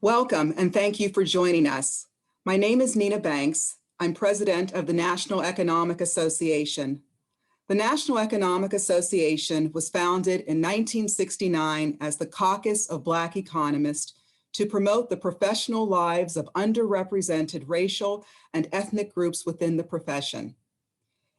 Welcome and thank you for joining us. My name is Nina Banks. I'm president of the National Economic Association. The National Economic Association was founded in 1969 as the Caucus of Black Economists to promote the professional lives of underrepresented racial and ethnic groups within the profession.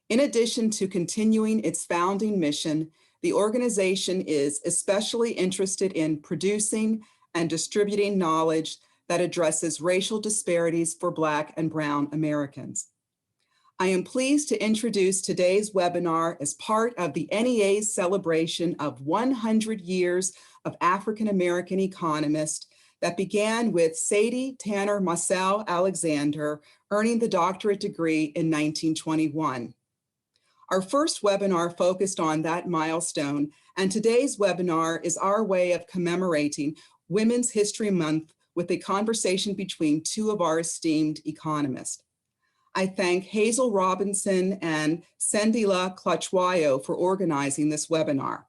In addition to continuing its founding mission, the organization is especially interested in producing and distributing knowledge that addresses racial disparities for Black and Brown Americans. I am pleased to introduce today's webinar as part of the NEA's celebration of 100 years of African American economists that began with Sadie Tanner Marcel Alexander earning the doctorate degree in 1921. Our first webinar focused on that milestone, and today's webinar is our way of commemorating Women's History Month with a conversation between two of our esteemed economists. I thank Hazel Robinson and Sendila Cluchwayo for organizing this webinar.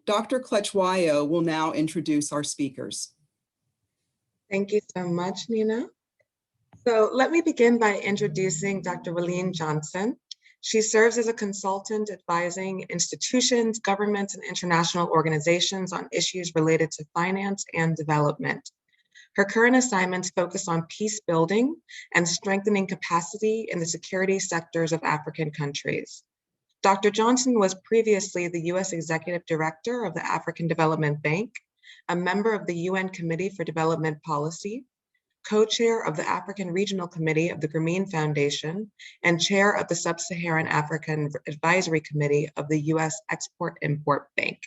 Dr. Cluchwayo will now introduce our speakers. Thank you so much, Nina. So let me begin by introducing Dr. Willene Johnson. She serves as a consultant advising institutions, governments, and international organizations on issues related to finance and development. Her current assignments focus on peace building and strengthening capacity in the security sectors of African countries. Dr. Johnson was previously the U.S. Executive Director of the African Development Bank, a member of the UN Committee for Development Policy, co-chair of the African Regional Committee of the Grameen Foundation, and chair of the Sub-Saharan African Advisory Committee of the U.S. Export-Import Bank.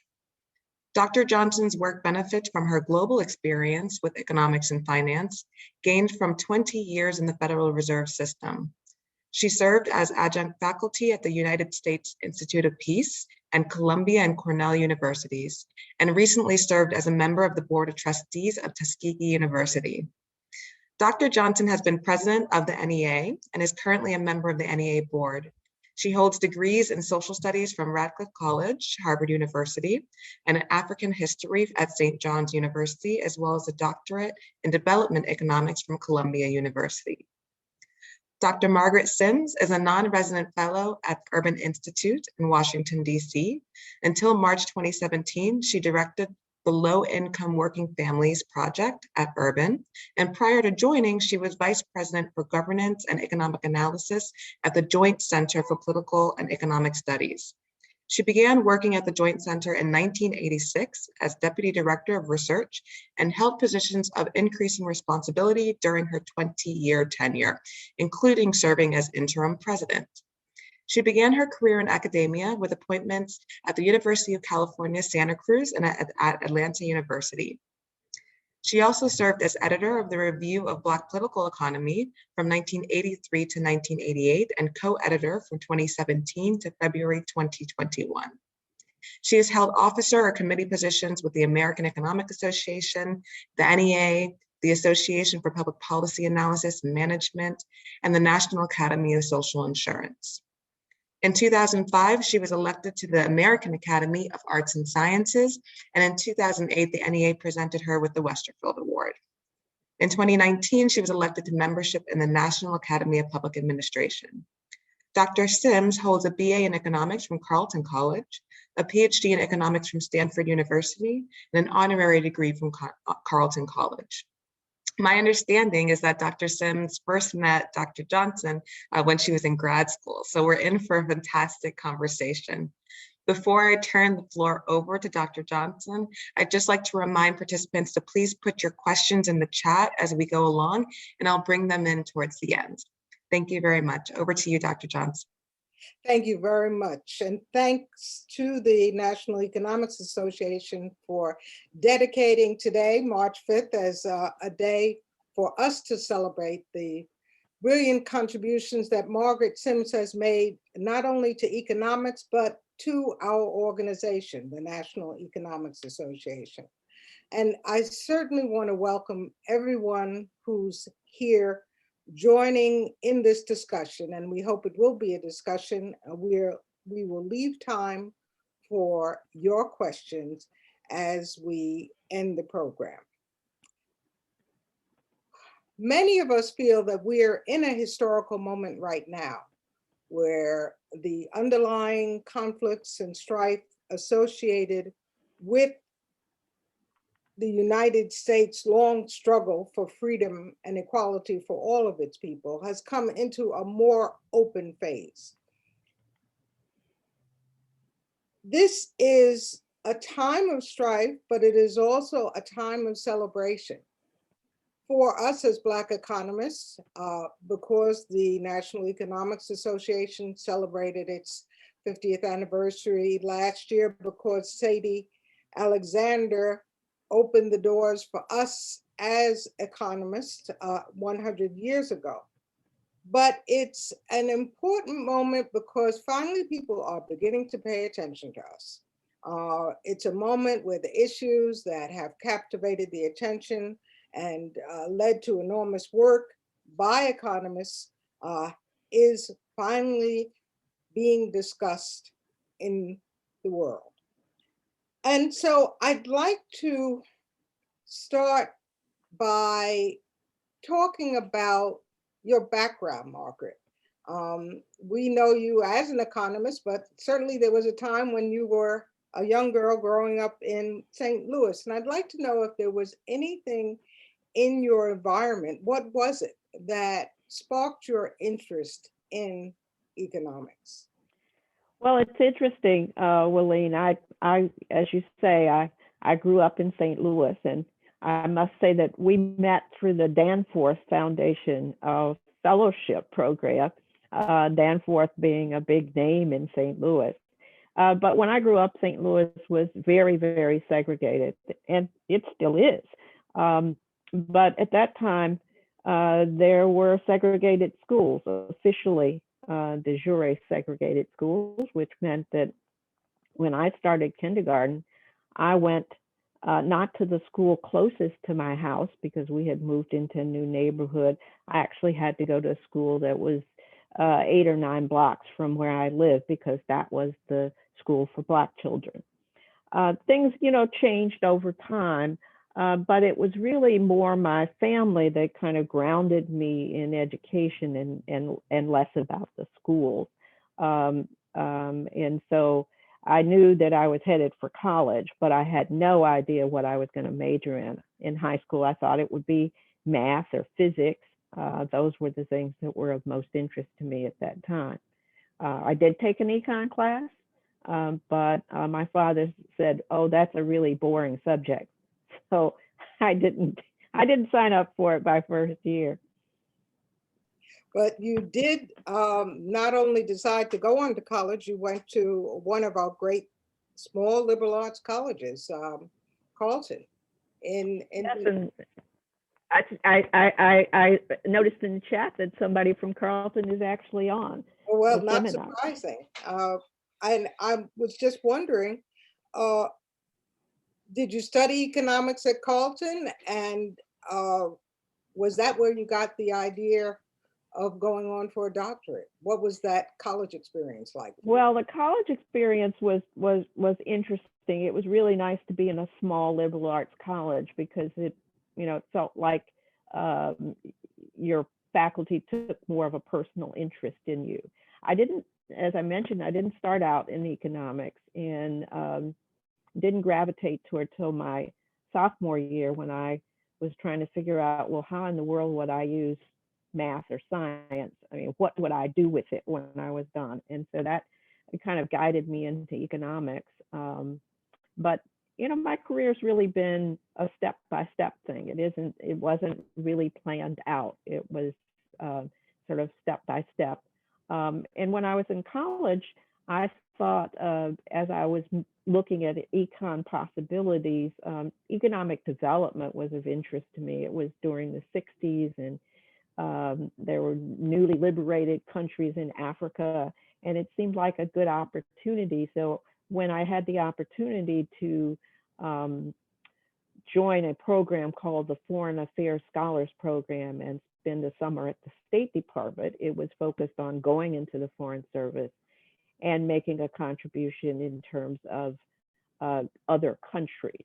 Dr. Johnson's work benefits from her global experience with economics and finance, gained from 20 years in the Federal Reserve System. She served as adjunct faculty at the United States Institute of Peace and Columbia and Cornell Universities, and recently served as a member of the Board of Trustees of Tuskegee University. Dr. Johnson has been president of the NEA and is currently a member of the NEA board. She holds degrees in social studies from Radcliffe College, Harvard University, and in African history at St. John's University, as well as a doctorate in development economics from Columbia University. Dr. Margaret Simms is a non-resident fellow at the Urban Institute in Washington, D.C. Until March 2017, she directed the Low Income Working Families Project at Urban, and prior to joining, she was Vice President for Governance and Economic Analysis at the Joint Center for Political and Economic Studies. She began working at the Joint Center in 1986 as Deputy Director of Research and held positions of increasing responsibility during her 20-year tenure, including serving as Interim President. She began her career in academia with appointments at the University of California, Santa Cruz, and at Atlanta University. She also served as editor of the Review of Black Political Economy from 1983 to 1988 and co-editor from 2017 to February 2021. She has held officer or committee positions with the American Economic Association, the NEA, the Association for Public Policy Analysis and Management, and the National Academy of Social Insurance. In 2005, she was elected to the American Academy of Arts and Sciences, and in 2008, the NEA presented her with the Westerfield Award. In 2019, she was elected to membership in the National Academy of Public Administration. Dr. Simms holds a BA in economics from Carleton College, a PhD in economics from Stanford University, and an honorary degree from Carleton College. My understanding is that Dr. Simms first met Dr. Johnson when she was in grad school, so we're in for a fantastic conversation. Before I turn the floor over to Dr. Johnson, I'd just like to remind participants to please put your questions in the chat as we go along, and I'll bring them in towards the end. Thank you very much. Over to you, Dr. Johnson. Thank you very much. And thanks to the National Economics Association for dedicating today, March 5th, as a day for us to celebrate the brilliant contributions that Margaret Simms has made, not only to economics, but to our organization, the National Economics Association. And I certainly want to welcome everyone who's here joining in this discussion, and we hope it will be a discussion where we will leave time for your questions as we end the program. many of us feel that we're in a historical moment right now where the underlying conflicts and strife associated with the United States' long struggle for freedom and equality for all of its people has come into a more open phase. This is a time of strife, but it is also a time of celebration. For us as Black economists, because the National Economics Association celebrated its 50th anniversary last year, because Sadie Alexander opened the doors for us as economists 100 years ago. But it's an important moment because finally people are beginning to pay attention to us. It's a moment where the issues that have captivated the attention and led to enormous work by economists is finally being discussed in the world. And so I'd like to start by talking about your background, Margaret. We know you as an economist, but certainly there was a time when you were a young girl growing up in St. Louis. And I'd like to know if there was anything in your environment, what was it that sparked your interest in economics? Well, it's interesting, Willene. I, as you say, I grew up in St. Louis, and I must say that we met through the Danforth Foundation Fellowship Program, Danforth being a big name in St. Louis. But when I grew up, St. Louis was very, very segregated, and it still is. But at that time, there were segregated schools, officially de jure segregated schools, which meant that when I started kindergarten, I went not to the school closest to my house because we had moved into a new neighborhood. I actually had to go to a school that was 8 or 9 blocks from where I lived because that was the school for Black children. Things, changed over time, but it was really more my family that kind of grounded me in education and less about the schools. And so I knew that I was headed for college, but I had no idea what I was going to major in. In high school, I thought it would be math or physics. Those were the things that were of most interest to me at that time. I did take an econ class, but my father said, "Oh, that's a really boring subject." So I didn't sign up for it by first year. But you did not only decide to go on to college, you went to one of our great small liberal arts colleges, Carleton. Yes, and I noticed in the chat that somebody from Carleton is actually on. Well, the not seminar. surprising. And I was just wondering, did you study economics at Carleton? And was that where you got the idea of going on for a doctorate? What was that college experience like? Well, the college experience was interesting. It was really nice to be in a small liberal arts college because it felt like your faculty took more of a personal interest in you. As I mentioned, I didn't start out in economics and didn't gravitate toward till my sophomore year when I was trying to figure out, well, how in the world would I use math or science? I mean, what would I do with it when I was done? And so that kind of guided me into economics. But my career's really been a step-by-step thing. It wasn't really planned out. It was sort of step-by-step. And when I was in college, I thought as I was looking at econ possibilities, economic development was of interest to me. It was during the 60s, and there were newly liberated countries in Africa, and it seemed like a good opportunity. So when I had the opportunity to join a program called the Foreign Affairs Scholars Program and spend the summer at the State Department, it was focused on going into the Foreign Service and making a contribution in terms of other countries.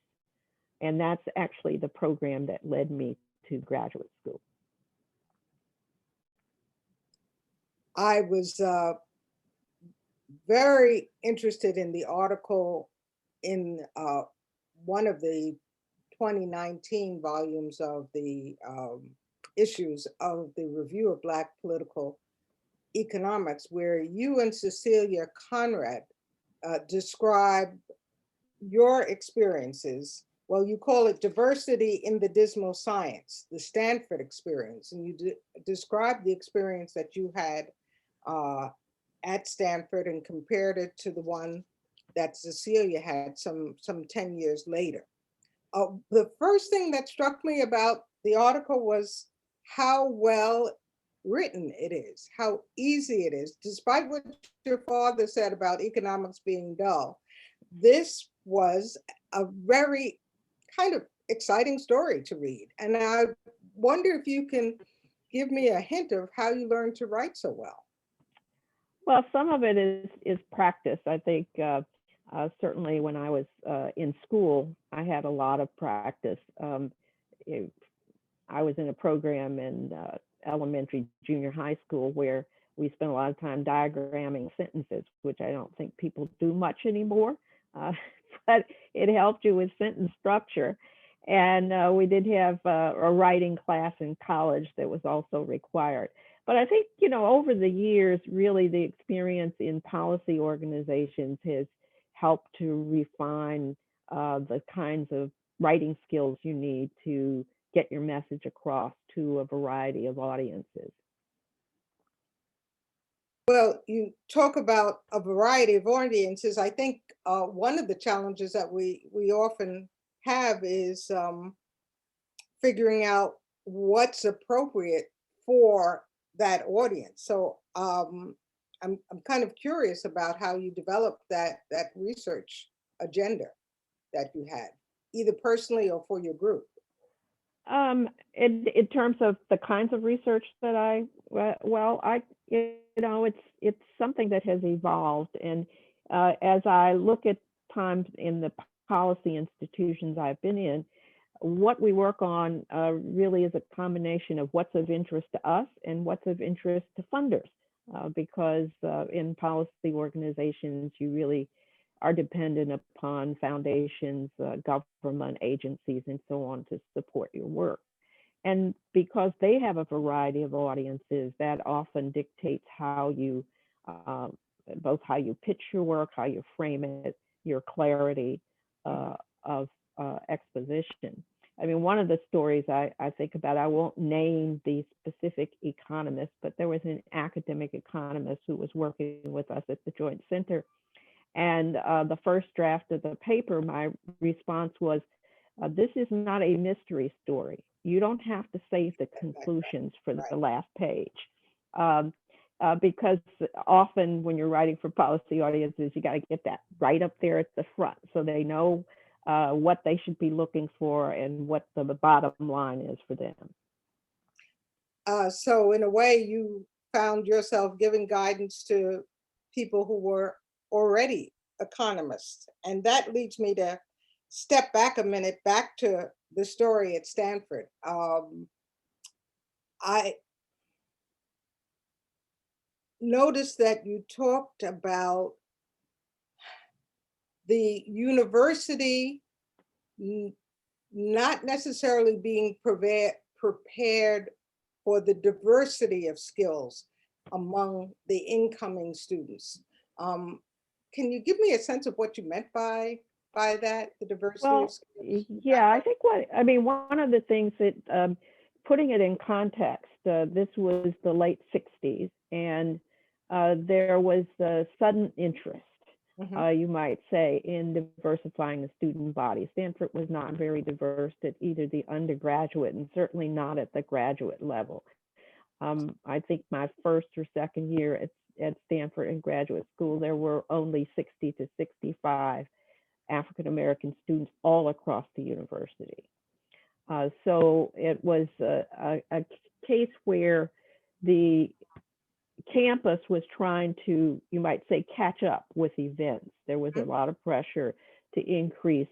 And that's actually the program that led me to graduate school. I was very interested in the article in one of the 2019 volumes of the issues of the Review of Black Political Economics, where you and Cecilia Conrad describe your experiences. Well, you call it diversity in the dismal science, the Stanford experience, and you describe the experience that you had at Stanford and compared it to the one that Cecilia had some 10 years later. The first thing that struck me about the article was how well written it is, how easy it is. Despite what your father said about economics being dull, this was a very kind of exciting story to read. And I wonder if you can give me a hint of how you learned to write so well. Well, some of it is practice. I think certainly when I was in school, I had a lot of practice. I was in a program in elementary, junior high school where we spent a lot of time diagramming sentences, which I don't think people do much anymore, but it helped you with sentence structure. And we did have a writing class in college that was also required. But I think, over the years, really the experience in policy organizations has helped to refine the kinds of writing skills you need to get your message across to a variety of audiences. Well, you talk about a variety of audiences. I think one of the challenges that we often have is figuring out what's appropriate for that audience. So I'm kind of curious about how you developed that research agenda that you had, either personally or for your group. In terms of the kinds of research that it's something that has evolved. And as I look at times in the policy institutions I've been in, what we work on really is a combination of what's of interest to us and what's of interest to funders, because in policy organizations, you really are dependent upon foundations, government agencies, and so on to support your work. And because they have a variety of audiences, that often dictates how you, both how you pitch your work, how you frame it, your clarity of exposition. I mean, one of the stories I think about, I won't name the specific economist, but there was an academic economist who was working with us at the Joint Center. And the first draft of the paper, my response was, this is not a mystery story. You don't have to save the conclusions for the last page. Because often when you're writing for policy audiences, you got to get that right up there at the front so they know what they should be looking for and what the bottom line is for them. So in a way, you found yourself giving guidance to people who were already economists. And that leads me to step back a minute, back to the story at Stanford. I noticed that you talked about the university not necessarily being prepared for the diversity of skills among the incoming students. Can you give me a sense of what you meant by that, the diversity of skills? Yeah, I think one of the things that, putting it in context, this was the late 60s, and there was a sudden interest, you might say, in diversifying the student body. Stanford was not very diverse at either the undergraduate and certainly not at the graduate level. I think my first or second year at Stanford in graduate school, there were only 60 to 65 African-American students all across the university. So it was a case where the campus was trying to, you might say, catch up with events. There was a lot of pressure to increase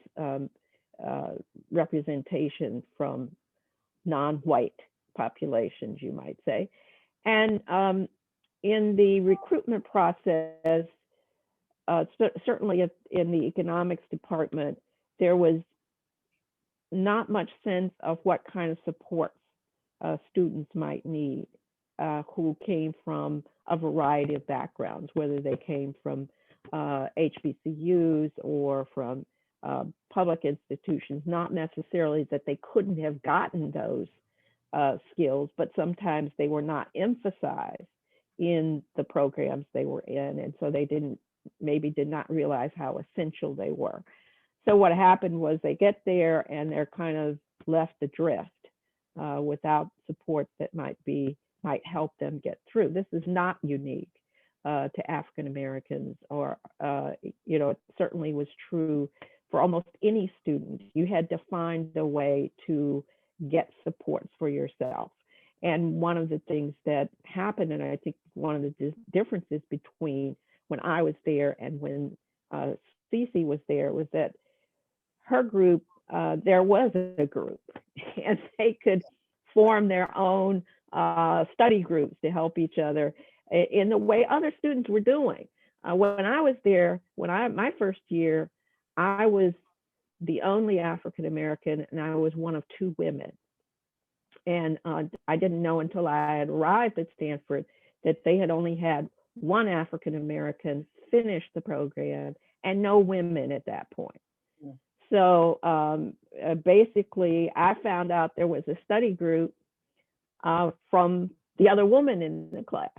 representation from non-white populations, you might say. And in the recruitment process, certainly in the economics department, there was not much sense of what kind of supports students might need who came from a variety of backgrounds, whether they came from HBCUs or from public institutions, not necessarily that they couldn't have gotten those skills, but sometimes they were not emphasized in the programs they were in. And so they maybe did not realize how essential they were. So what happened was they get there and they're kind of left adrift without support that might help them get through. This is not unique to African Americans, or it certainly was true for almost any student. You had to find a way to get supports for yourself. And one of the things that happened, and I think one of the differences between when I was there and when Cece was there, was that her group, there was a group, and they could form their own study groups to help each other in the way other students were doing. When I was there, my first year, I was the only African American, and I was one of two women. And I didn't know until I had arrived at Stanford that they had only had one African American finish the program and no women at that point. Yeah. So basically, I found out there was a study group from the other woman in the class.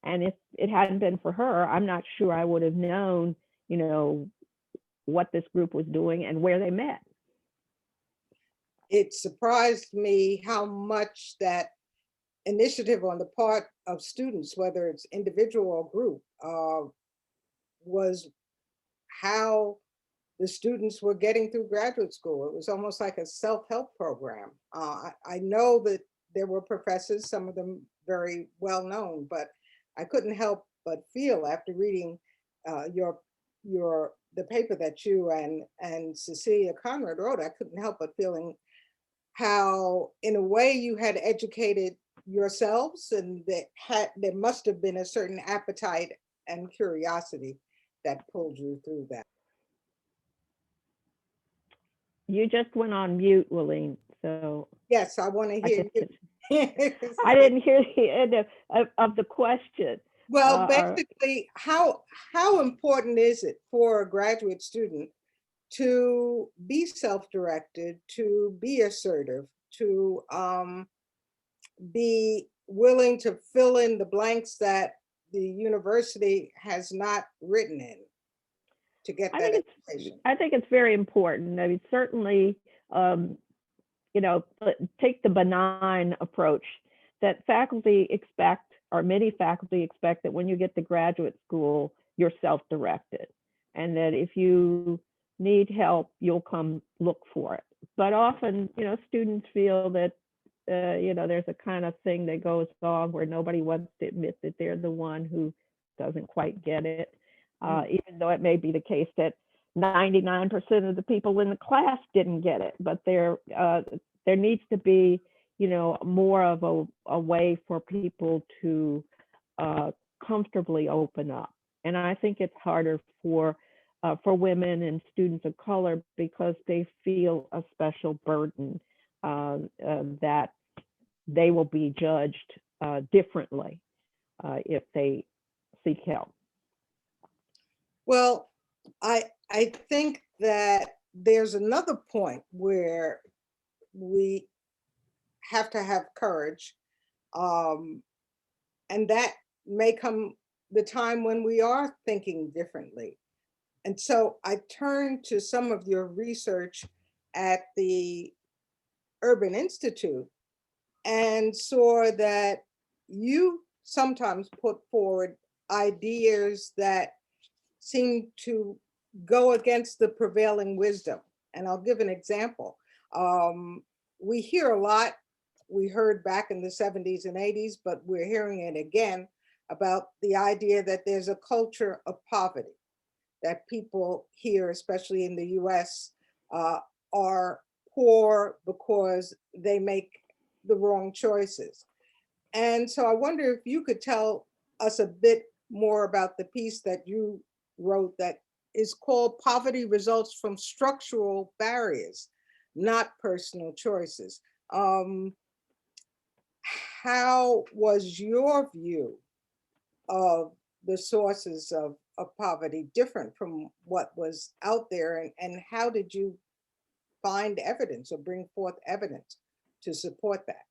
And if it hadn't been for her, I'm not sure I would have known, what this group was doing and where they met. It surprised me how much that initiative on the part of students, whether it's individual or group, was how the students were getting through graduate school. It was almost like a self-help program. I know that there were professors, some of them very well known, but I couldn't help but feel after reading the paper that you and Cecilia Conrad wrote, I couldn't help but feeling how, in a way, you had educated yourselves, and there must have been a certain appetite and curiosity that pulled you through that. You just went on mute, Willene. So yes, I want to hear you. I didn't hear the end of the question. Well, basically, how important is it for a graduate student to be self-directed, to be assertive, to be willing to fill in the blanks that the university has not written in to get that education? I think it's very important. I mean, certainly, take the benign approach that faculty expect, or many faculty expect, that when you get to graduate school, you're self-directed, and that if you need help, you'll come look for it. But often, students feel that, there's a kind of thing that goes on where nobody wants to admit that they're the one who doesn't quite get it, even though it may be the case that 99% of the people in the class didn't get it. But there needs to be, more of a way for people to comfortably open up. And I think it's harder for women and students of color because they feel a special burden that they will be judged differently if they seek help. Well, I think that there's another point where we have to have courage, and that may come the time when we are thinking differently. And so I turned to some of your research at the Urban Institute and saw that you sometimes put forward ideas that seem to go against the prevailing wisdom. And I'll give an example. We hear a lot, we heard back in the 70s and 80s, but we're hearing it again about the idea that there's a culture of poverty, that people here, especially in the US, are poor because they make the wrong choices. And so I wonder if you could tell us a bit more about the piece that you wrote that is called Poverty Results from Structural Barriers, Not Personal Choices. How was your view of the sources of poverty different from what was out there, and how did you find evidence or bring forth evidence to support that?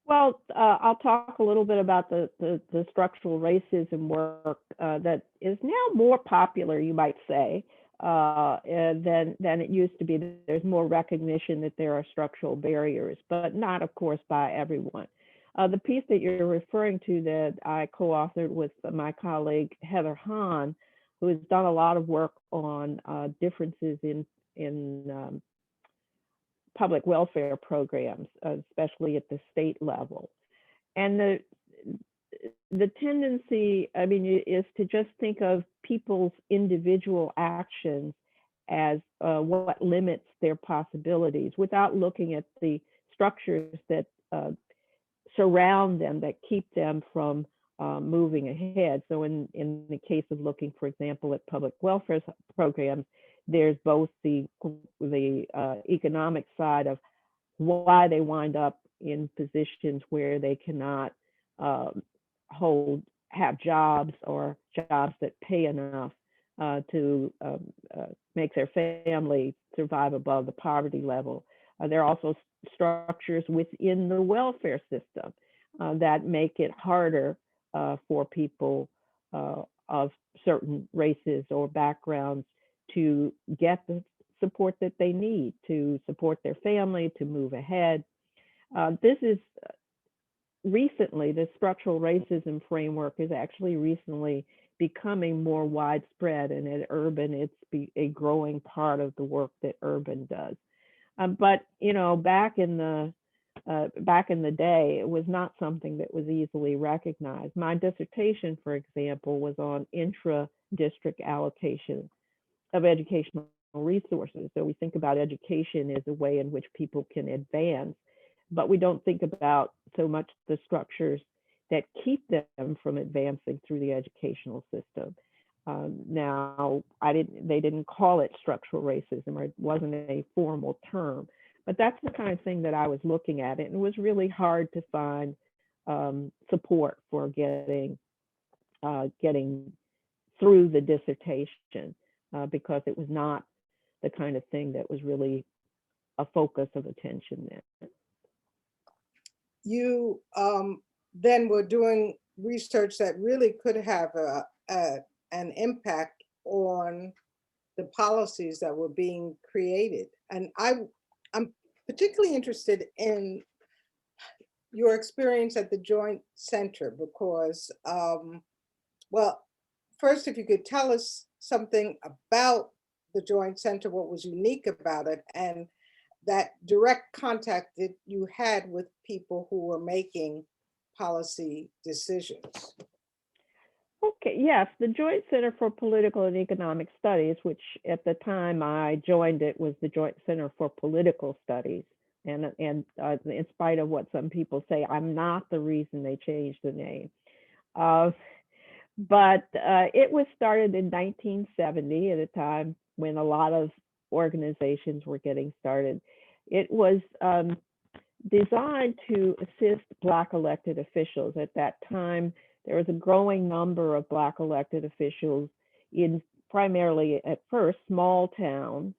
Well, I'll talk a little bit about the structural racism work that is now more popular, you might say, than it used to be. There's more recognition that there are structural barriers, but not, of course, by everyone. The piece that you're referring to that I co-authored with my colleague Heather Hahn, who has done a lot of work on differences in public welfare programs, especially at the state level. And the tendency, I mean, is to just think of people's individual actions as what limits their possibilities without looking at the structures that surround them, that keep them from moving ahead. So in the case of looking, for example, at public welfare programs, there's both the economic side of why they wind up in positions where they cannot have jobs or jobs that pay enough to make their family survive above the poverty level. There are also structures within the welfare system that make it harder for people of certain races or backgrounds to get the support that they need to support their family, to move ahead. This is recently, the structural racism framework is actually recently becoming more widespread, and at Urban, it's a growing part of the work that Urban does. But you know, back in the day, it was not something that was easily recognized. My dissertation, for example, was on intra-district allocation of educational resources. So we think about education as a way in which people can advance, but we don't think about so much the structures that keep them from advancing through the educational system. Now, they didn't call it structural racism, or it wasn't a formal term, but that's the kind of thing that I was looking at. And it was really hard to find support for getting through the dissertation because it was not the kind of thing that was really a focus of attention then. You then were doing research that really could have an impact on the policies that were being created. And I'm particularly interested in your experience at the Joint Center because, well, first, if you could tell us something about the Joint Center, what was unique about it, and that direct contact that you had with people who were making policy decisions. Okay, yes, the Joint Center for Political and Economic Studies, which at the time I joined it was the Joint Center for Political Studies. And in spite of what some people say, I'm not the reason they changed the name. But it was started in 1970 at a time when a lot of organizations were getting started. It was designed to assist Black elected officials. At that time, there was a growing number of Black elected officials in primarily at first small towns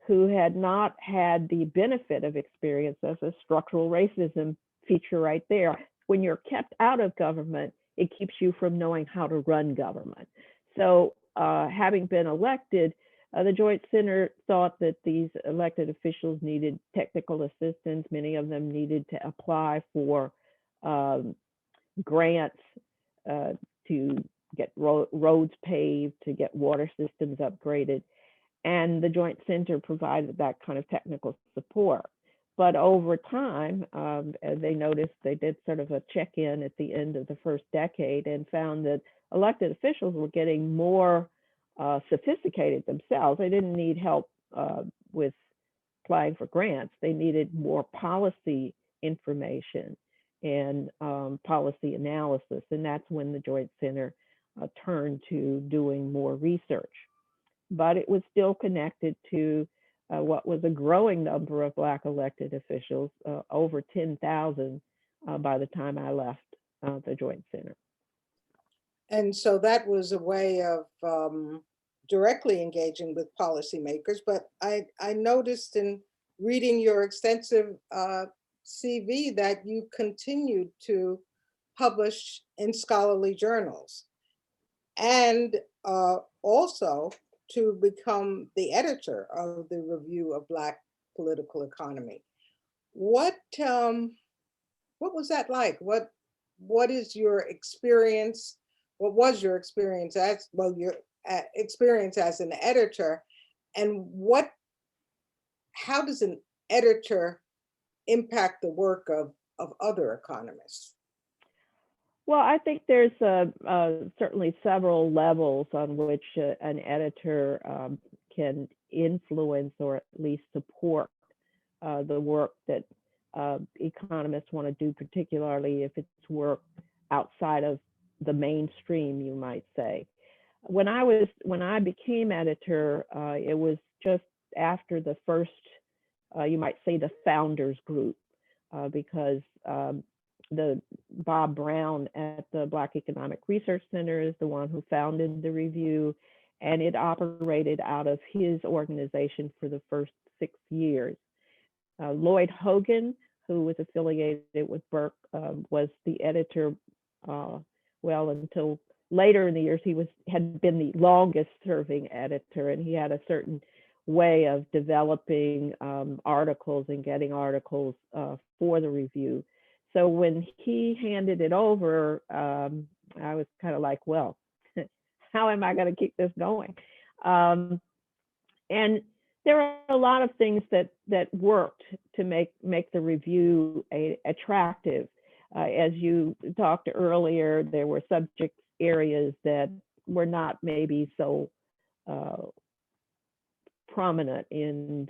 who had not had the benefit of experience as a structural racism feature right there. When you're kept out of government, it keeps you from knowing how to run government. So having been elected, the Joint Center thought that these elected officials needed technical assistance. Many of them needed to apply for grants to get roads paved, to get water systems upgraded. And the Joint Center provided that kind of technical support. But over time, they noticed, they did sort of a check-in at the end of the first decade and found that elected officials were getting more sophisticated themselves. They didn't need help with applying for grants. They needed more policy information. and policy analysis. And that's when the Joint Center turned to doing more research. But it was still connected to what was a growing number of Black elected officials, over 10,000 by the time I left the Joint Center. And so that was a way of directly engaging with policymakers. But I noticed in reading your extensive CV that you continued to publish in scholarly journals and also to become the editor of the Review of Black Political Economy. What was that like? What is your experience? What was your experience as, well, your experience as an editor, and how does an editor impact the work of other economists? Well, I think there's certainly several levels on which an editor can influence or at least support the work that economists want to do, particularly if it's work outside of the mainstream, you might say. When I became editor, it was just after the first, you might say, the founders group, because the Bob Brown at the Black Economic Research Center is the one who founded the review, and it operated out of his organization for the first 6 years. Lloyd Hogan, who was affiliated with Burke, was the editor, well, until later in the years. He had been the longest serving editor, and he had a certain way of developing articles and getting articles for the review. So when he handed it over, I was kind of like, well, how am I going to keep this going? And there are a lot of things that worked to make the review attractive. As you talked earlier, there were subject areas that were not maybe so prominent in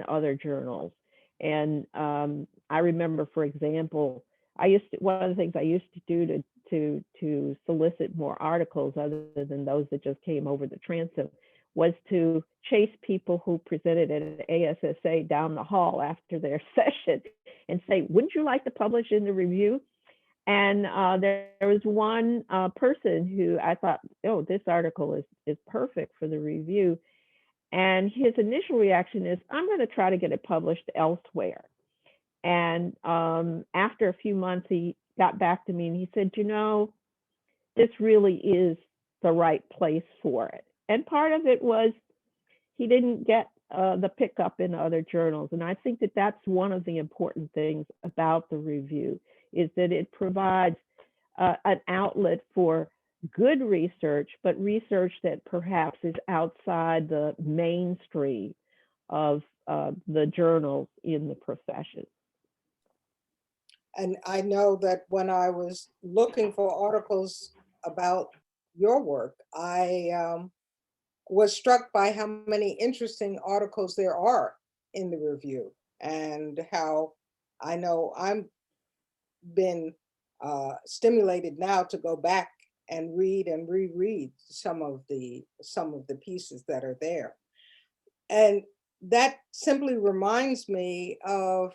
other journals. And I remember, for example, one of the things I used to do to solicit more articles other than those that just came over the transom was to chase people who presented at an ASSA down the hall after their session and say, wouldn't you like to publish in the review? And there was one person who I thought, oh, this article is perfect for the review. And his initial reaction is, I'm going to try to get it published elsewhere. And after a few months, he got back to me and he said, you know, this really is the right place for it. And part of it was he didn't get the pickup in other journals. And I think that that's one of the important things about the review, is that it provides an outlet for good research, but research that perhaps is outside the mainstream of the journals in the profession. And I know that when I was looking for articles about your work, I was struck by how many interesting articles there are in the review, and how I know I'm been stimulated now to go back and read and reread some of the pieces that are there. And that simply reminds me of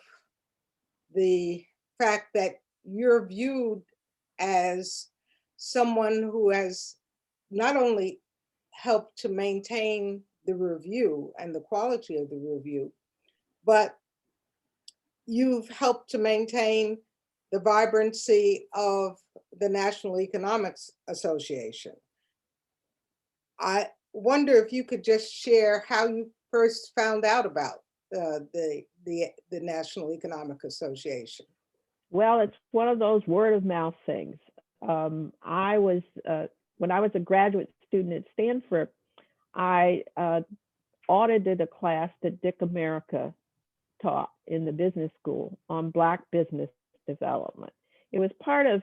the fact that you're viewed as someone who has not only helped to maintain the review and the quality of the review, but you've helped to maintain the vibrancy of the National Economics Association. I wonder if you could just share how you first found out about the National Economic Association. Well, it's one of those word of mouth things. When I was a graduate student at Stanford, I audited a class that Dick America taught in the business school on Black business development. It was part of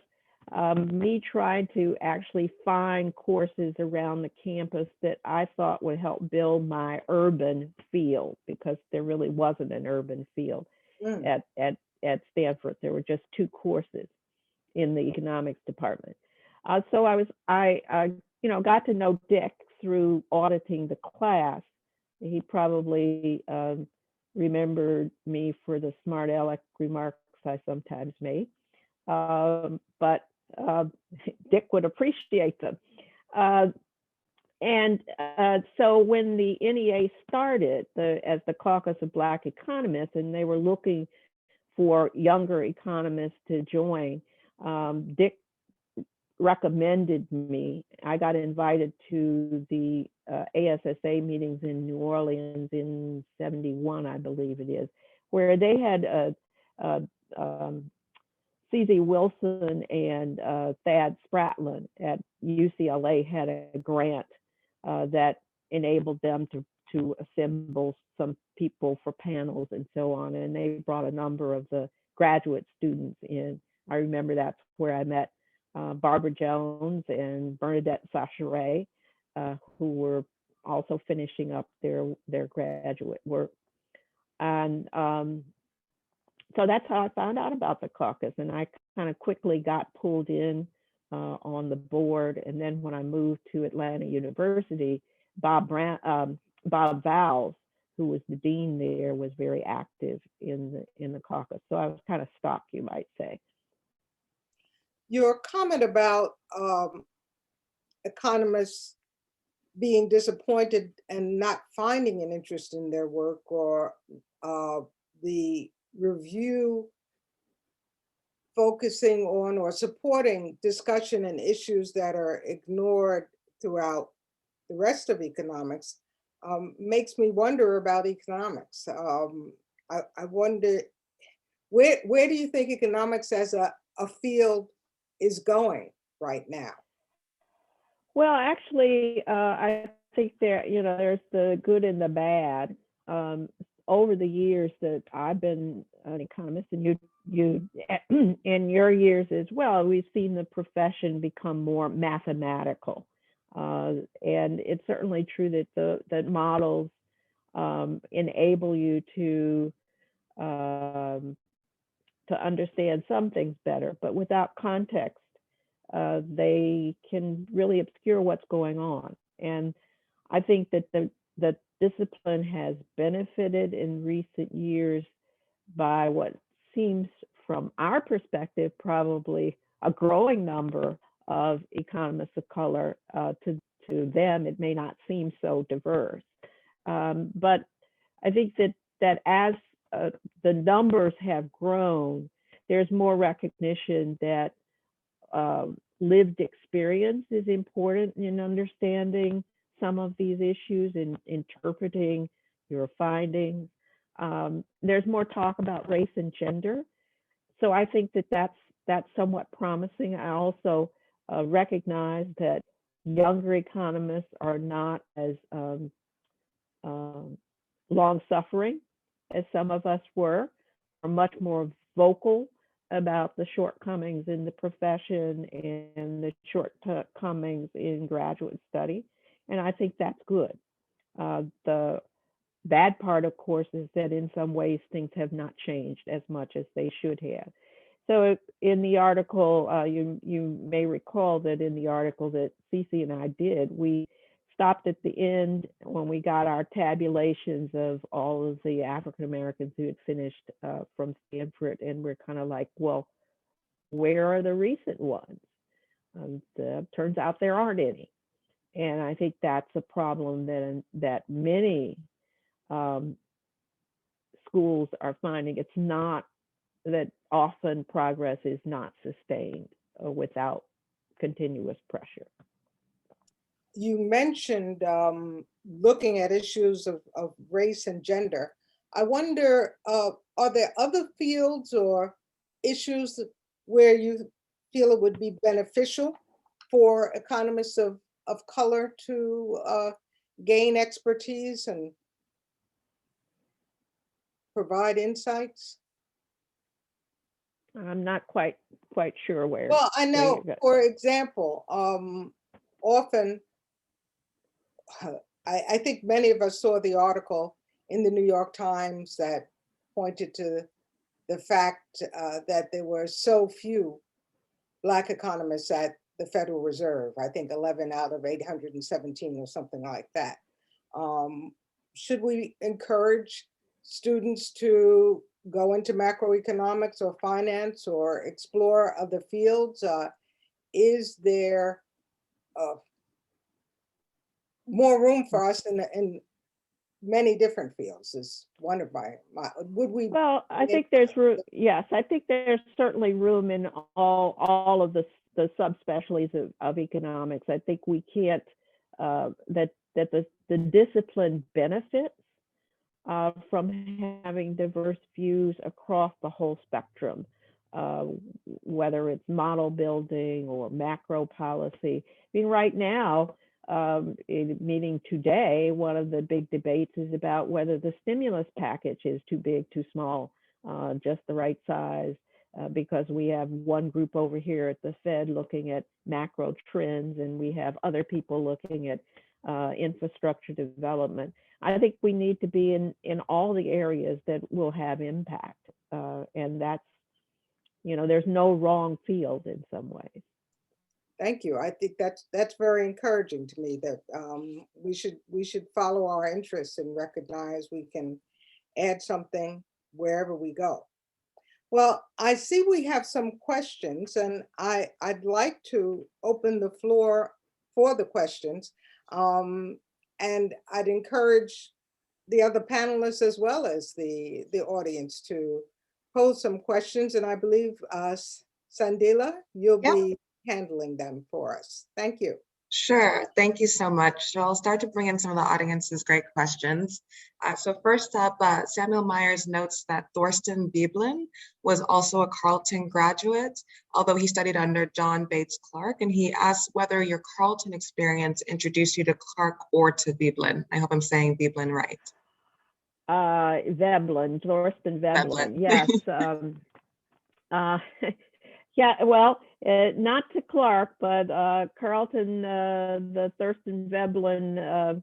me trying to actually find courses around the campus that I thought would help build my urban field, because there really wasn't an urban field at at Stanford. There were just 2 courses in the economics department. So I got to know Dick through auditing the class. He probably remembered me for the smart aleck remarks I sometimes made, but Dick would appreciate them. So when the NEA started as the Caucus of Black Economists, and they were looking for younger economists to join, Dick recommended me. I got invited to the ASSA meetings in New Orleans in '71, I believe it is, where they had C.Z. Wilson and Thad Spratlin at UCLA had a grant that enabled them to assemble some people for panels and so on. And they brought a number of the graduate students in. I remember that's where I met Barbara Jones and Bernadette Sacheray, who were also finishing up their graduate work. And so that's how I found out about the caucus. And I kind of quickly got pulled in on the board. And then when I moved to Atlanta University, Bob Vowles, who was the dean there, was very active in the caucus. So I was kind of stuck, you might say. Your comment about economists being disappointed and not finding an interest in their work, or the review focusing on or supporting discussion and issues that are ignored throughout the rest of economics, makes me wonder about economics. I wonder, where do you think economics as a field is going right now? Well, actually, I think there's the good and the bad. Over the years that I've been an economist, and you in your years as well, we've seen the profession become more mathematical. And it's certainly true that models enable you to understand some things better, but without context, they can really obscure what's going on. And I think that the discipline has benefited in recent years by what seems, from our perspective, probably a growing number of economists of color. To them, it may not seem so diverse. But I think that as the numbers have grown, there's more recognition that lived experience is important in understanding some of these issues and interpreting your findings. There's more talk about race and gender. So I think that's somewhat promising. I also recognize that younger economists are not as long-suffering as some of us were, are much more vocal about the shortcomings in the profession and the shortcomings in graduate study. And I think that's good. The bad part, of course, is that in some ways things have not changed as much as they should have. So in the article, you may recall that in the article that Cece and I did, we stopped at the end when we got our tabulations of all of the African Americans who had finished from Stanford, and we're kind of like, well, where are the recent ones? Turns out there aren't any. And I think that's a problem that many schools are finding. It's not that often progress is not sustained without continuous pressure. You mentioned looking at issues of race and gender. I wonder, are there other fields or issues where you feel it would be beneficial for economists of color to gain expertise and provide insights? I'm not quite sure where. Well, I know, for example, often, I think many of us saw the article in the New York Times that pointed to the fact that there were so few Black economists at the Federal Reserve, I think 11 out of 817 or something like that. Should we encourage students to go into macroeconomics or finance or explore other fields? Is there more room for us in many different fields is one of my would we? Well, I think there's room. Yes, I think there's certainly room in all of the subspecialties of economics. I think we can't that the discipline benefits from having diverse views across the whole spectrum, whether it's model building or macro policy. I mean, right now, meeting today, one of the big debates is about whether the stimulus package is too big, too small, just the right size, because we have one group over here at the Fed looking at macro trends, and we have other people looking at infrastructure development. I think we need to be in all the areas that will have impact, and that's, there's no wrong field in some ways. Thank you. I think that's very encouraging to me that we should follow our interests and recognize we can add something wherever we go. Well, I see we have some questions, and I'd like to open the floor for the questions, and I'd encourage the other panelists as well as the audience to pose some questions, and I believe Sandila, you'll be handling them for us. Thank you. Sure, thank you so much. So I'll start to bring in some of the audience's great questions. So first up, Samuel Myers notes that Thorsten Veblen was also a Carleton graduate, although he studied under John Bates Clark, and he asks whether your Carleton experience introduced you to Clark or to Veblen. I hope I'm saying Veblen right. Veblen, Thorsten Veblen, yes. Yeah, well, not to Clark, but Carleton, the Thurston Veblen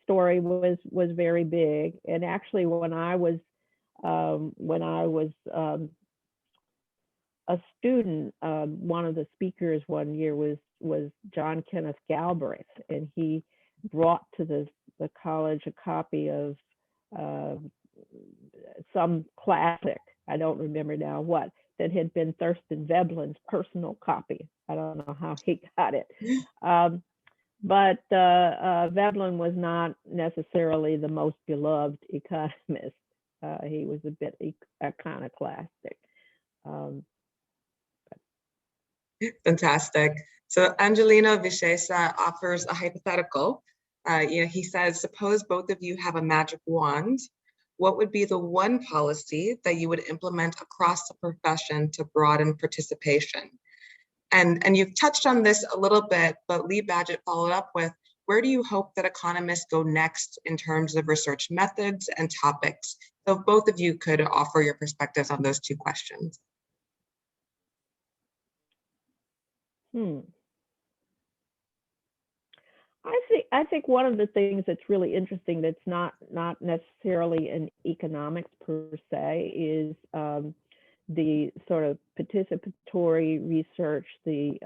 story was very big. And actually, when I was a student, one of the speakers one year was John Kenneth Galbraith, and he brought to the college a copy of some classic, I don't remember now what, that had been Thurston Veblen's personal copy. I don't know how he got it. But Veblen was not necessarily the most beloved economist. He was a bit iconoclastic. Fantastic. So Angelino Vichesa offers a hypothetical. He says, suppose both of you have a magic wand. What would be the one policy that you would implement across the profession to broaden participation? And you've touched on this a little bit, but Lee Badgett followed up with, where do you hope that economists go next in terms of research methods and topics? So if both of you could offer your perspectives on those two questions. I think one of the things that's really interesting that's not necessarily in economics per se is the sort of participatory research, the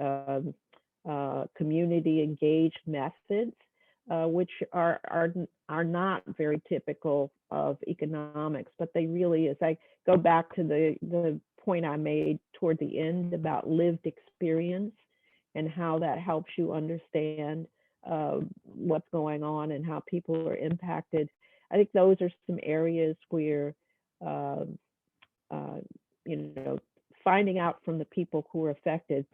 community engaged methods, which are not very typical of economics, but they really, as I go back to the point I made toward the end about lived experience and how that helps you understand what's going on and how people are impacted. I think those are some areas where, finding out from the people who are affected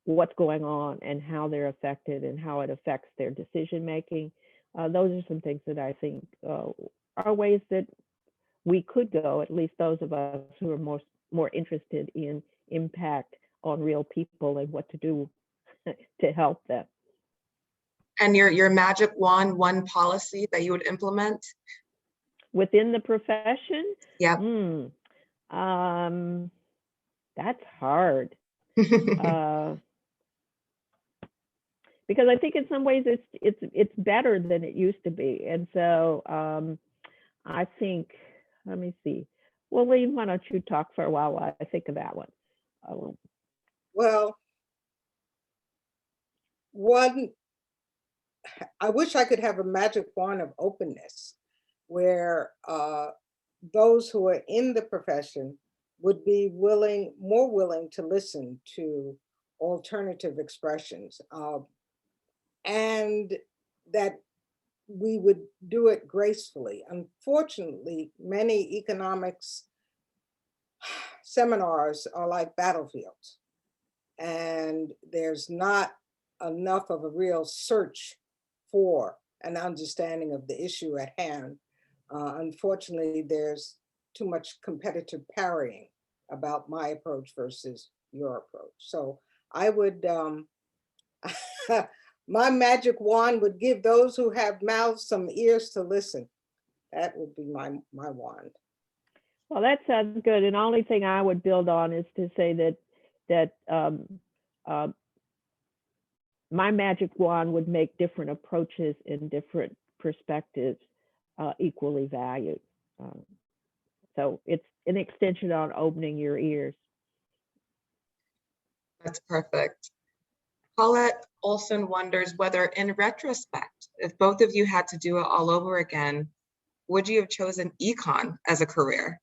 what's going on and how they're affected and how it affects their decision making. Those are some things that I think are ways that we could go, at least those of us who are more interested in impact on real people and what to do to help them. And your magic wand, one policy that you would implement? Within the profession? Yeah. That's hard. Because I think in some ways it's better than it used to be. And so I think, let me see, Willene, why don't you talk for a while I think of that one? Well, one, I wish I could have a magic wand of openness where those who are in the profession would be more willing to listen to alternative expressions, and that we would do it gracefully. Unfortunately, many economics seminars are like battlefields, and there's not enough of a real search for an understanding of the issue at hand. Unfortunately, there's too much competitive parrying about my approach versus your approach. So I would, my magic wand would give those who have mouths some ears to listen. That would be my wand. Well, that sounds good. And the only thing I would build on is to say that my magic wand would make different approaches and different perspectives equally valued. So it's an extension on opening your ears. That's perfect. Paulette Olson wonders whether, in retrospect, if both of you had to do it all over again, would you have chosen econ as a career?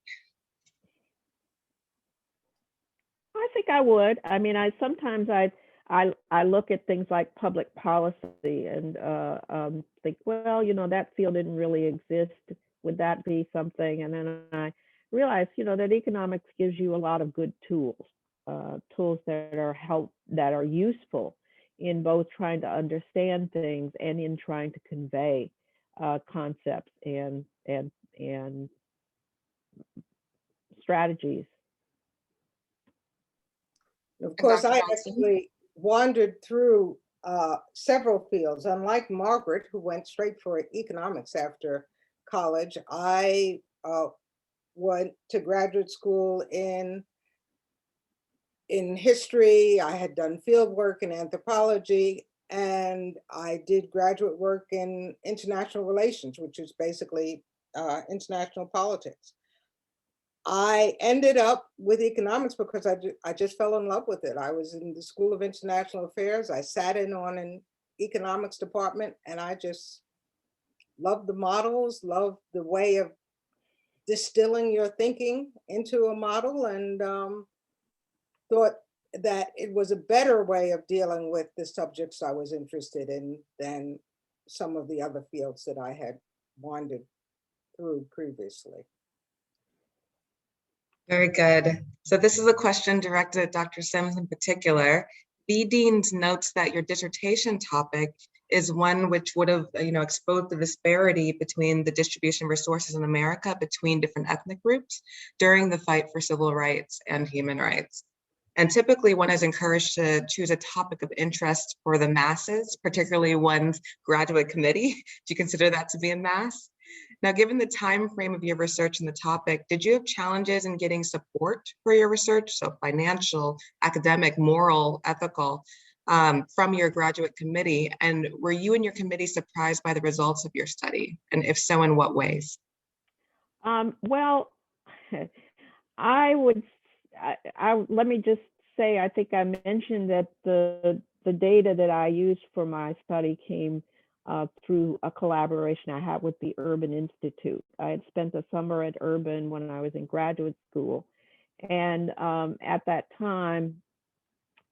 I think I would. I mean, sometimes I look at things like public policy and think, well, you know, that field didn't really exist. Would that be something? And then I realize, you know, that economics gives you a lot of good tools, tools that are useful in both trying to understand things and in trying to convey concepts and strategies. Of course, Dr. I Johnson? actually wandered through several fields. Unlike Margaret, who went straight for economics after college, I went to graduate school in history. I had done field work in anthropology, and I did graduate work in international relations, which is basically international politics. I ended up with economics because I just fell in love with it. I was in the School of International Affairs. I sat in on an economics department, and I just loved the models, loved the way of distilling your thinking into a model, and thought that it was a better way of dealing with the subjects I was interested in than some of the other fields that I had wandered through previously. Very good. So this is a question directed at Dr. Simms in particular. B. Deans notes that your dissertation topic is one which would have, exposed the disparity between the distribution of resources in America between different ethnic groups during the fight for civil rights and human rights. And typically one is encouraged to choose a topic of interest for the masses, particularly one's graduate committee. Do you consider that to be a mass? Now, given the time frame of your research in the topic, did you have challenges in getting support for your research? So financial, academic, moral, ethical, from your graduate committee? And were you and your committee surprised by the results of your study? And if so, in what ways? Well, let me just say, I think I mentioned that the data that I used for my study came through a collaboration I had with the Urban Institute. I had spent the summer at Urban when I was in graduate school. And at that time,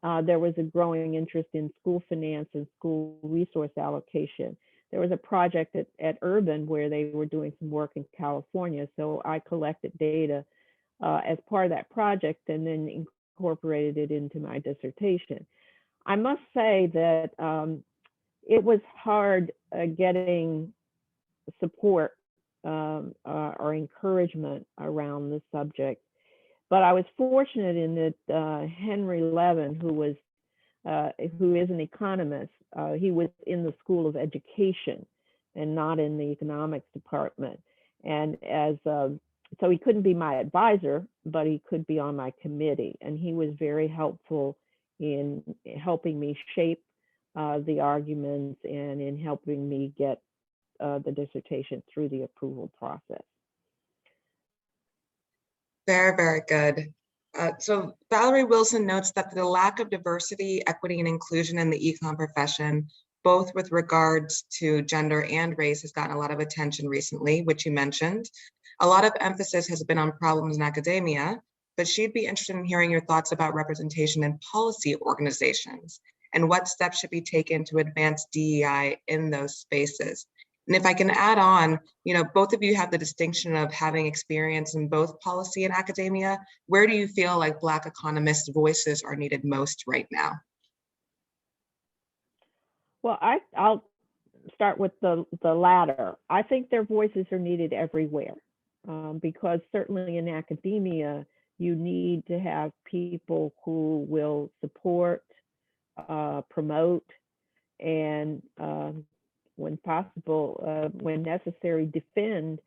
there was a growing interest in school finance and school resource allocation. There was a project at Urban where they were doing some work in California. So I collected data as part of that project and then incorporated it into my dissertation. I must say that it was hard getting support or encouragement around the subject, but I was fortunate in that Henry Levin, who is an economist, he was in the School of Education and not in the economics department, and so he couldn't be my advisor, but he could be on my committee, and he was very helpful in helping me shape the arguments and in helping me get the dissertation through the approval process. Very, very good. So Valerie Wilson notes that the lack of diversity, equity, and inclusion in the econ profession, both with regards to gender and race, has gotten a lot of attention recently, which you mentioned. A lot of emphasis has been on problems in academia, but she'd be interested in hearing your thoughts about representation in policy organizations and what steps should be taken to advance DEI in those spaces. And if I can add on, both of you have the distinction of having experience in both policy and academia. Where do you feel like Black economists' voices are needed most right now? Well, I'll start with the latter. I think their voices are needed everywhere, because certainly in academia, you need to have people who will support, promote, and when possible, when necessary, defend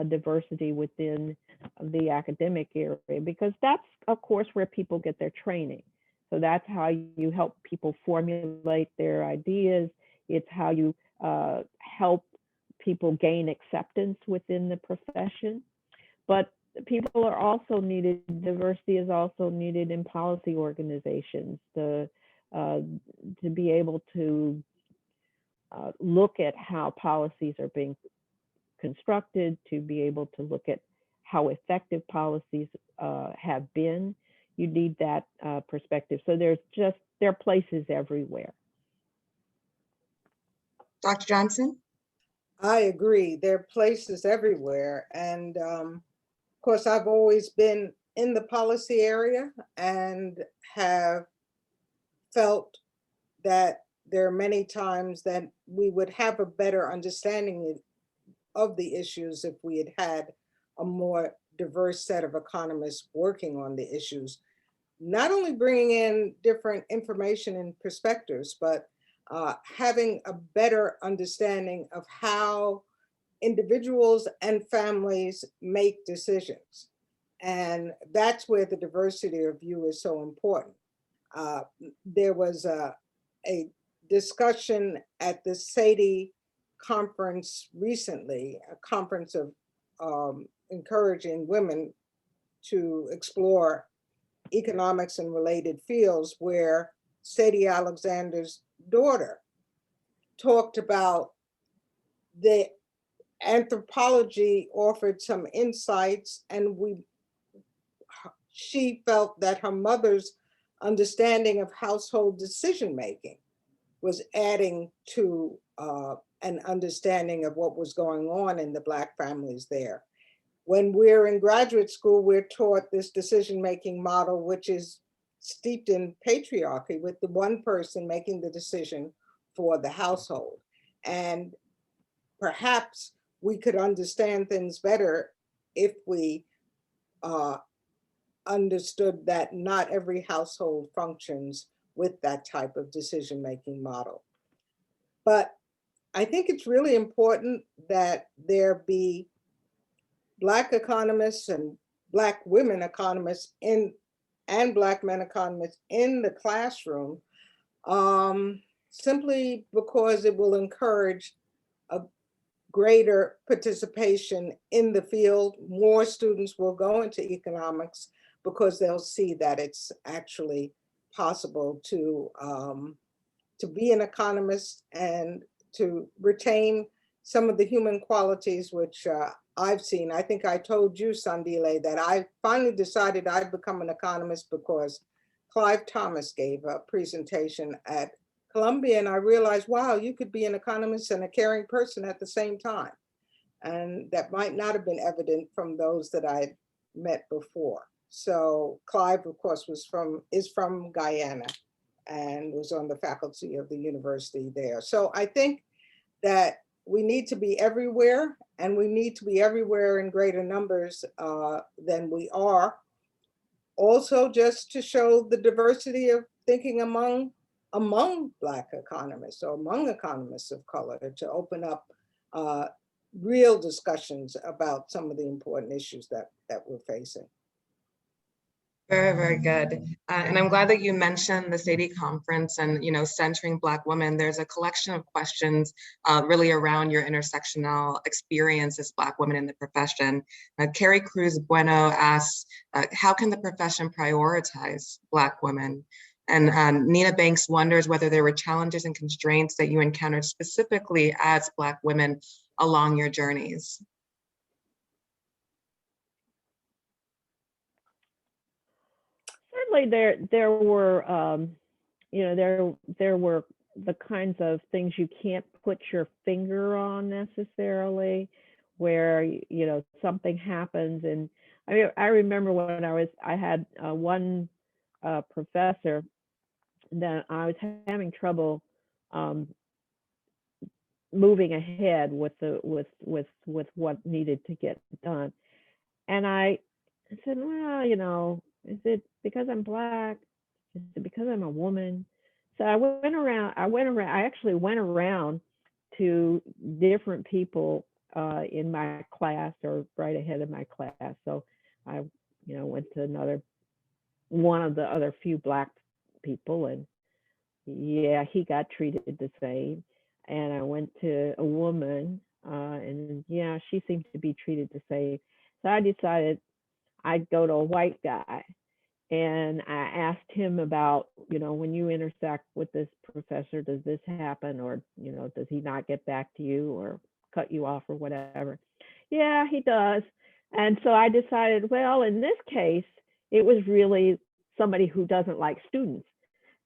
diversity within the academic area, because that's, of course, where people get their training. So that's how you help people formulate their ideas. It's how you help people gain acceptance within the profession. But people are also needed, diversity is also needed in policy organizations to be able to look at how policies are being constructed, to be able to look at how effective policies have been. You need that perspective. So there are places everywhere. Dr. Johnson? I agree. There are places everywhere. And of course, I've always been in the policy area and have felt that there are many times that we would have a better understanding of the issues if we had had a more diverse set of economists working on the issues, not only bringing in different information and perspectives, but having a better understanding of how individuals and families make decisions. And that's where the diversity of view is so important. There was a discussion at the Sadie conference recently, a conference of encouraging women to explore economics and related fields, where Sadie Alexander's daughter talked about the anthropology offered some insights, and she felt that her mother's understanding of household decision-making was adding to an understanding of what was going on in the Black families there. When we're in graduate school, we're taught this decision-making model, which is steeped in patriarchy, with the one person making the decision for the household. And perhaps we could understand things better if we understood that not every household functions with that type of decision-making model. But I think it's really important that there be Black economists and Black women economists and Black men economists in the classroom, simply because it will encourage a greater participation in the field. More students will go into economics because they'll see that it's actually possible to be an economist and to retain some of the human qualities which I've seen. I think I told you, Sandile, that I finally decided I'd become an economist because Clive Thomas gave a presentation at Columbia, and I realized, wow, you could be an economist and a caring person at the same time. And that might not have been evident from those that I'd met before. So Clive, of course, is from Guyana and was on the faculty of the university there. So I think that we need to be everywhere, and we need to be everywhere in greater numbers than we are. Also, just to show the diversity of thinking among Black economists or among economists of color, to open up real discussions about some of the important issues that we're facing. Very, very good. And I'm glad that you mentioned the Sadie conference and, centering Black women. There's a collection of questions really around your intersectional experience as Black women in the profession. Carrie Cruz Bueno asks, how can the profession prioritize Black women? And Nina Banks wonders whether there were challenges and constraints that you encountered specifically as Black women along your journeys. Certainly there were there were the kinds of things you can't put your finger on necessarily, where something happens. And I remember when I had one professor that I was having trouble moving ahead with what needed to get done. And I said, well, is it because I'm Black? Is it because I'm a woman? So I actually went around to different people in my class or right ahead of my class. So I, went to one of the other few Black people, and yeah, he got treated the same. And I went to a woman, and yeah, she seemed to be treated the same. So I decided I'd go to a white guy. And I asked him about, when you intersect with this professor, does this happen? Or, does he not get back to you or cut you off or whatever? Yeah, he does. And so I decided, well, in this case, it was really somebody who doesn't like students.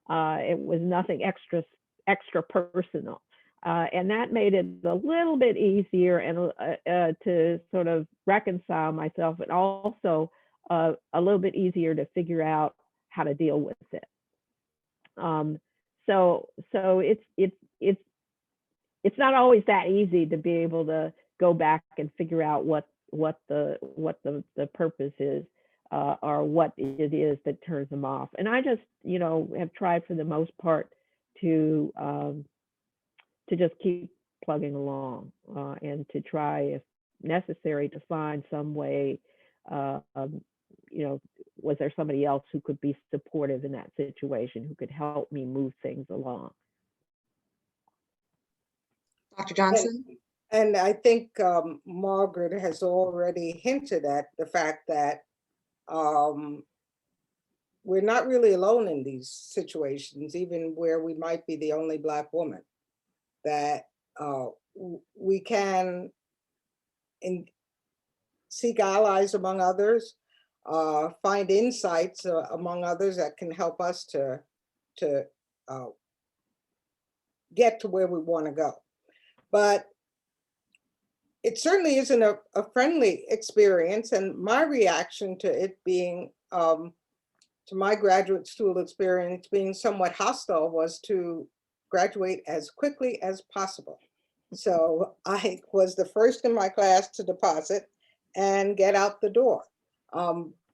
It was nothing extra personal. And that made it a little bit easier and to sort of reconcile myself, and also a little bit easier to figure out how to deal with it. So it's not always that easy to be able to go back and figure out what the purpose is, or what it is that turns them off. And I just have tried for the most part to just keep plugging along, and to try, if necessary, to find some way. Was there somebody else who could be supportive in that situation, who could help me move things along? Dr. Johnson? And I think Margaret has already hinted at the fact that we're not really alone in these situations, even where we might be the only Black woman, that we can seek allies among others, find insights among others that can help us to get to where we want to go. But it certainly isn't a friendly experience. And my reaction to it being, to my graduate school experience being somewhat hostile, was to graduate as quickly as possible. So I was the first in my class to deposit and get out the door.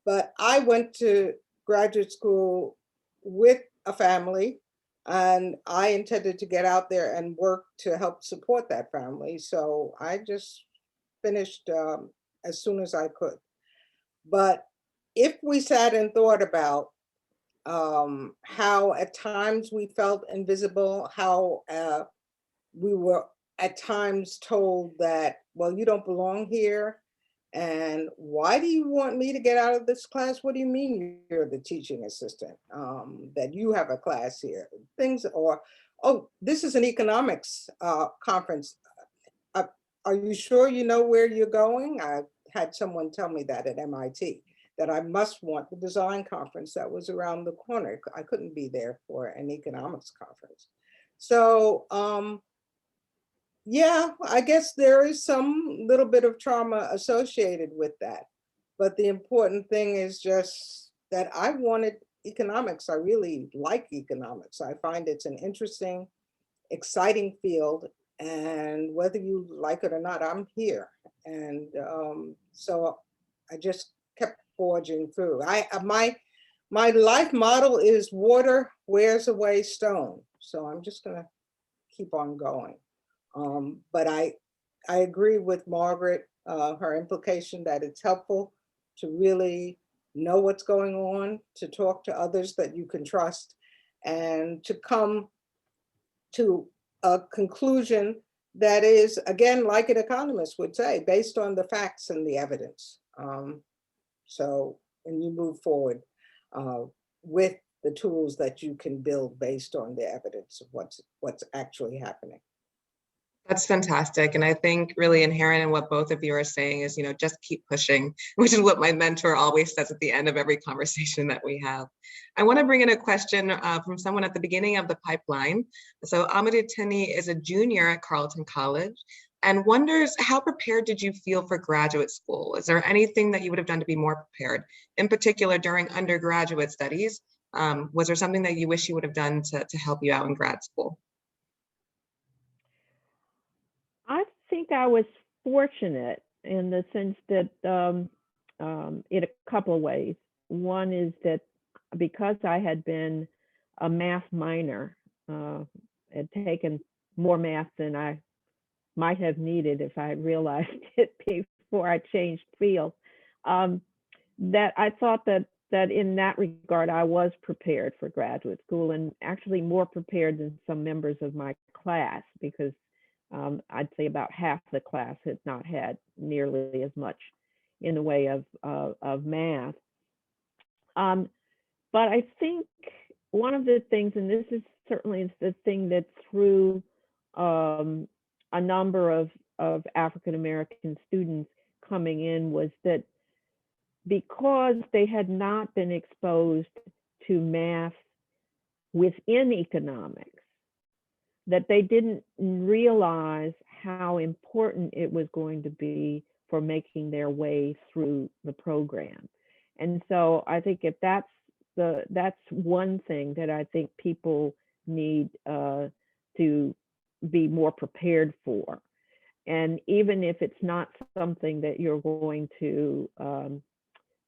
But I went to graduate school with a family, and I intended to get out there and work to help support that family. So I just finished as soon as I could. But if we sat and thought about how at times we felt invisible, how we were at times told that, well, you don't belong here. And why do you want me to get out of this class? What do you mean you're the teaching assistant? That you have a class here? Things, or, oh, this is an economics conference. Are you sure you know where you're going? I had someone tell me that at MIT, that I must want the design conference that was around the corner. I couldn't be there for an economics conference. So, yeah, I guess there is some little bit of trauma associated with that. But the important thing is just that I wanted economics. I really like economics. I find it's an interesting, exciting field. And whether you like it or not, I'm here. And so I just kept forging through. My life model is water wears away stone. So I'm just gonna keep on going. But I agree with Margaret, her implication that it's helpful to really know what's going on, to talk to others that you can trust, and to come to a conclusion that is, again, like an economist would say, based on the facts and the evidence. And you move forward with the tools that you can build based on the evidence of what's actually happening. That's fantastic. And I think really inherent in what both of you are saying is, just keep pushing, which is what my mentor always says at the end of every conversation that we have. I want to bring in a question from someone at the beginning of the pipeline. So Amadou Tini is a junior at Carleton College and wonders, how prepared did you feel for graduate school? Is there anything that you would have done to be more prepared? In particular, during undergraduate studies, was there something that you wish you would have done to help you out in grad school? I think I was fortunate in the sense that in a couple of ways. One is that because I had been a math minor, had taken more math than I might have needed if I had realized it before I changed fields, that I thought that in that regard, I was prepared for graduate school, and actually more prepared than some members of my class, because I'd say about half the class had not had nearly as much in the way of math. But I think one of the things, and this is certainly the thing that threw a number of African-American students coming in, was that because they had not been exposed to math within economics, that they didn't realize how important it was going to be for making their way through the program. And so I think if that's one thing that I think people need to be more prepared for. And even if it's not something that you're going to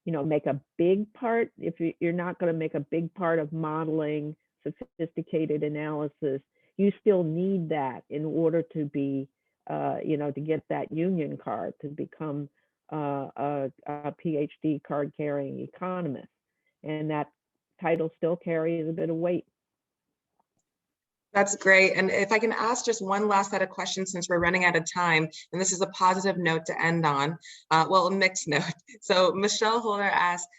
make a big part, if you're not going to make a big part of modeling sophisticated analysis, you still need that in order to be, to get that union card, to become a PhD card carrying economist. And that title still carries a bit of weight. That's great. And if I can ask just one last set of questions, since we're running out of time, and this is a positive note to end on, well, a mixed note. So Michelle Holder asks,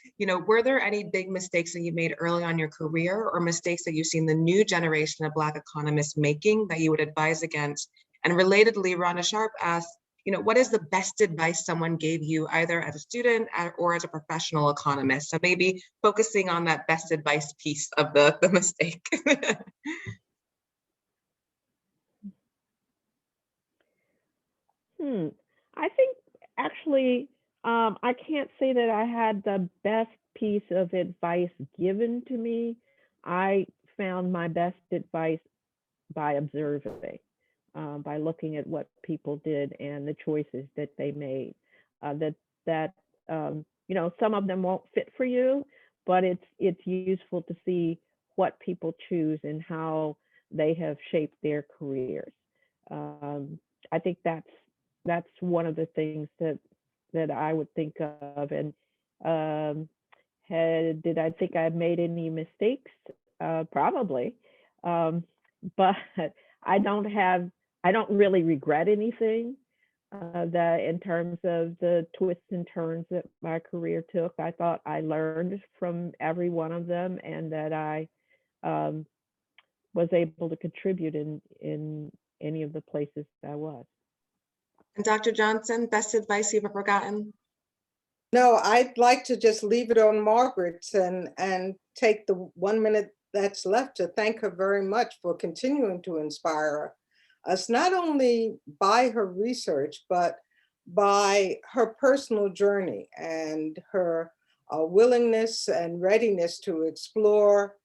were there any big mistakes that you made early on in your career, or mistakes that you've seen the new generation of Black economists making that you would advise against? And relatedly, Rhonda Sharp asks, what is the best advice someone gave you, either as a student or as a professional economist? So maybe focusing on that best advice piece of the mistake. I think actually, I can't say that I had the best piece of advice given to me. I found my best advice by observing, by looking at what people did and the choices that they made. Some of them won't fit for you, but it's useful to see what people choose and how they have shaped their careers. I think that's one of the things that I would think of. And did I think I made any mistakes? Probably, but I don't really regret anything that in terms of the twists and turns that my career took. I thought I learned from every one of them, and that I was able to contribute in any of the places I was. And Dr. Johnson, best advice you've ever gotten? No, I'd like to just leave it on Margaret and take the 1 minute that's left to thank her very much for continuing to inspire us, not only by her research, but by her personal journey and her willingness and readiness to explore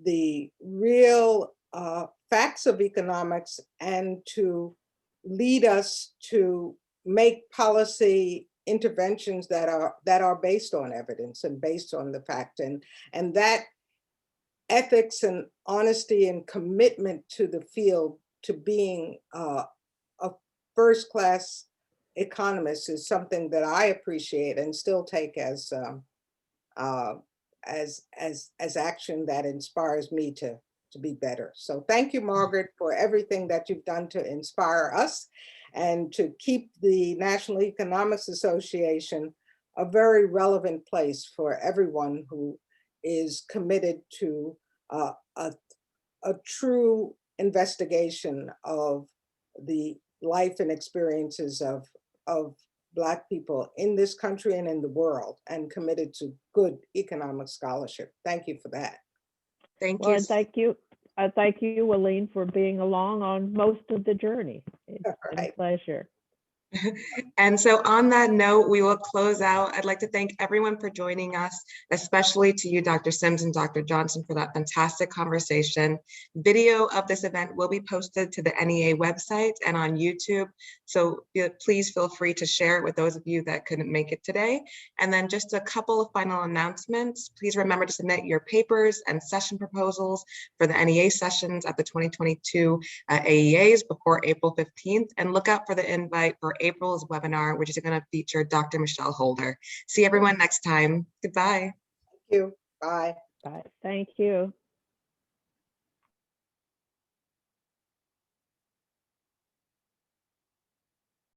the real facts of economics and to lead us to make policy interventions that are based on evidence and based on the fact, and that ethics and honesty and commitment to the field, to being a first-class economist, is something that I appreciate and still take as as action that inspires me to be better. So thank you, Margaret, for everything that you've done to inspire us and to keep the National Economics Association a very relevant place for everyone who is committed to a true investigation of the life and experiences of Black people in this country and in the world, and committed to good economic scholarship. Thank you for that. Thank Well, you. and thank you. Thank you, Willene, for being along on most of the journey. It's been a pleasure. And so on that note, we will close out. I'd like to thank everyone for joining us, especially to you, Dr. Simms and Dr. Johnson, for that fantastic conversation. Video of this event will be posted to the NEA website and on YouTube. So please feel free to share it with those of you that couldn't make it today. And then just a couple of final announcements. Please remember to submit your papers and session proposals for the NEA sessions at the 2022 AEAs before April 15th, and look out for the invite for April's webinar, which is going to feature Dr. Michelle Holder. See everyone next time. Goodbye. Thank you. Bye. Bye. Thank you.